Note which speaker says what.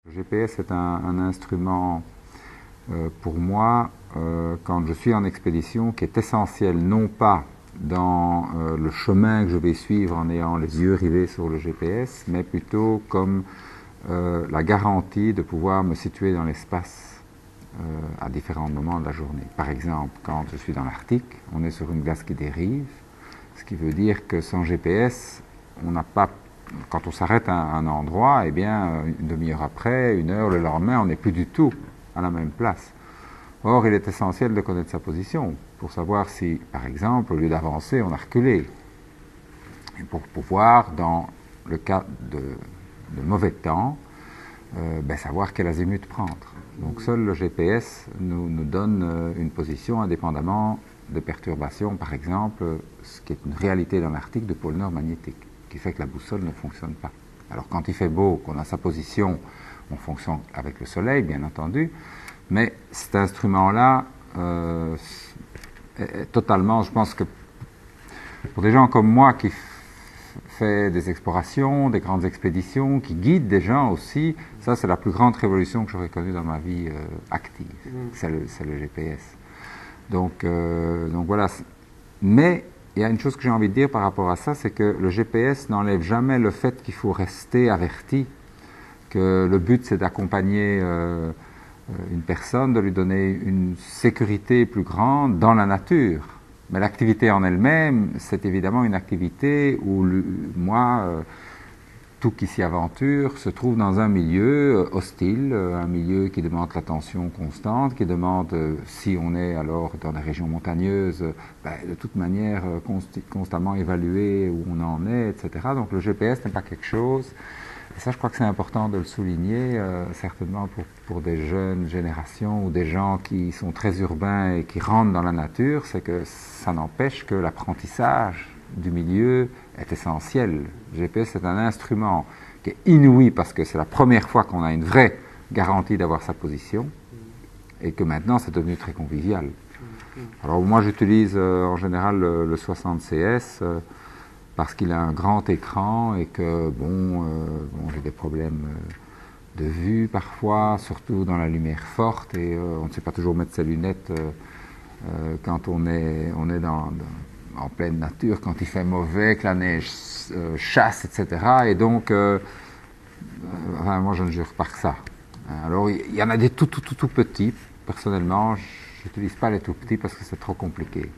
Speaker 1: Le GPS est un instrument pour moi, quand je suis en expédition, qui est essentiel non pas dans le chemin que je vais suivre en ayant les yeux rivés sur le GPS, mais plutôt comme la garantie de pouvoir me situer dans l'espace à différents moments de la journée. Par exemple, quand je suis dans l'Arctique, on est sur une glace qui dérive, ce qui veut dire que sans GPS, on n'a pas. Quand on s'arrête à un endroit, eh bien, une demi-heure après, une heure, le lendemain, on n'est plus du tout à la même place. Or, il est essentiel de connaître sa position pour savoir si, par exemple, au lieu d'avancer, on a reculé. Et pour pouvoir, dans le cas de mauvais temps, savoir quel azimut prendre. Donc seul le GPS nous donne une position indépendamment de perturbations, par exemple, ce qui est une réalité dans l'Arctique de pôle nord magnétique, qui fait que la boussole ne fonctionne pas. Alors quand il fait beau, qu'on a sa position, on fonctionne avec le soleil, bien entendu, mais cet instrument-là est totalement, je pense que pour des gens comme moi qui fait des explorations, des grandes expéditions, qui guident des gens aussi, ça c'est la plus grande révolution que j'aurais connue dans ma vie active, c'est le GPS. Donc voilà. Mais il y a une chose que j'ai envie de dire par rapport à ça, c'est que le GPS n'enlève jamais le fait qu'il faut rester averti, que le but c'est d'accompagner une personne, de lui donner une sécurité plus grande dans la nature. Mais l'activité en elle-même, c'est évidemment une activité où tout qui s'y aventure se trouve dans un milieu hostile, un milieu qui demande l'attention constante, qui demande, si on est alors dans des régions montagneuses, de toute manière constamment évaluer où on en est, etc. Donc le GPS n'est pas quelque chose, et ça je crois que c'est important de le souligner, certainement pour des jeunes générations ou des gens qui sont très urbains et qui rentrent dans la nature, c'est que ça n'empêche que l'apprentissage du milieu est essentiel. Le GPS est un instrument qui est inouï parce que c'est la première fois qu'on a une vraie garantie d'avoir sa position et que maintenant c'est devenu très convivial. Alors moi j'utilise en général le 60 CS parce qu'il a un grand écran et que j'ai des problèmes de vue parfois, surtout dans la lumière forte, et on ne sait pas toujours mettre ses lunettes quand on est en pleine nature, quand il fait mauvais, que la neige chasse, etc. Et donc, moi je ne jure pas que ça. Alors il y en a des tout petits. Personnellement, je n'utilise pas les tout petits parce que c'est trop compliqué.